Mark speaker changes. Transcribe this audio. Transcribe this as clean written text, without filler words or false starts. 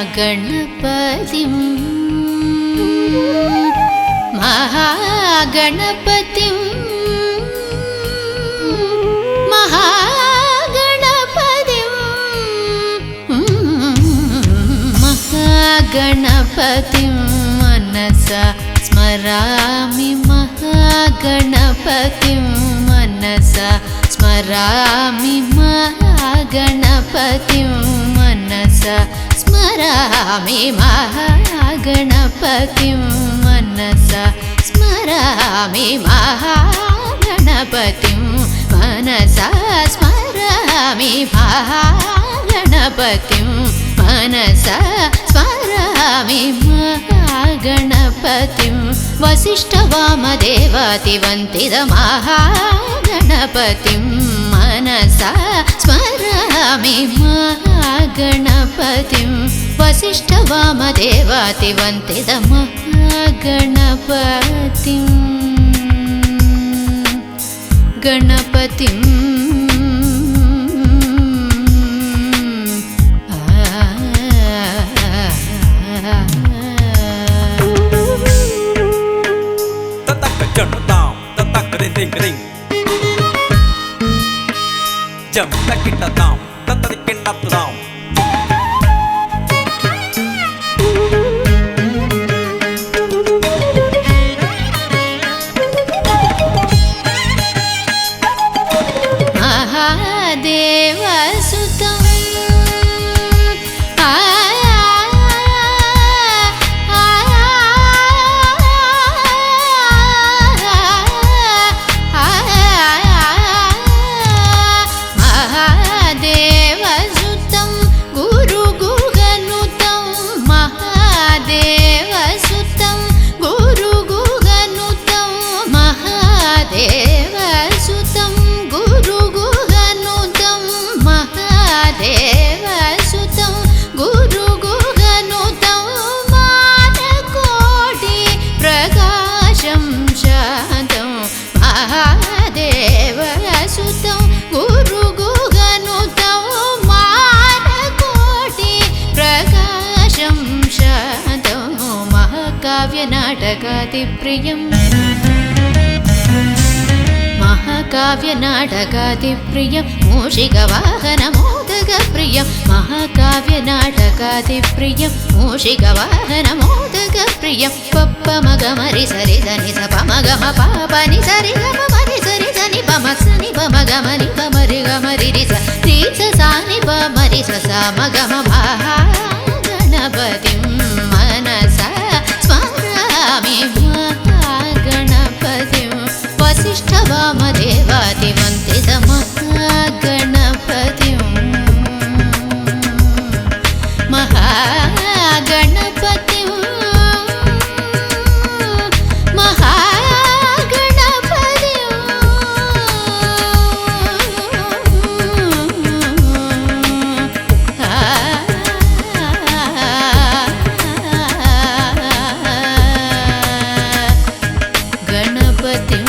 Speaker 1: महागणपतिं महागणपतिं महागणपतिं महागणपतिं मनसा स्मरामि महागणपतिं मनसा स्मरामि महागणपतिं मनसा स्मरामि महागणपतिं मनसा स्मरामि महागणपतिं मनसा स्मरामि महागणपतिं मनसा स्मरामि महागणपतिं वसिष्ठवामदेवातिवन्दितमहागणपतिं मनसा स्मरामि महागणपतिं वसिष्ठवामदेवातिवन्दितमहागणपतिं गणपतिं
Speaker 2: jam takita dam tatarikinda dam
Speaker 1: महादेवसुतं महादेवसुतं गुरुगुहनुतं महादेवसुतं गुरुगुहनुतं महादेवसुतं गुरुगुहनुतं महादेवसुतं गुरुगुहनुतं मानकोटि प्रकाशं शान्तं महादेवसुतं गुरुगुहनुतं मानकोटि प्रकाशं शान्तं महाकाव्यनाटकादिप्रियं महाकाव्यनाटकादिप्रियं मूषिकवाहनमोदकप्रियं महाकाव्यनाटकादिप्रियं मूषिकवाहनमोदकप्रियं पप्पमगमरि सरि सनि सपमगम पापनि सरि गमरि सरि सनि पमसनि पमगमनि पमरि गमरि रि सानि पमरि समगम महागणपतिं मनसा स्मरामि महागणपतिं वसिष्ठवामदेवातिवन्दितमहागणपतिं महागणपतिं महागणपतिं गणपतिं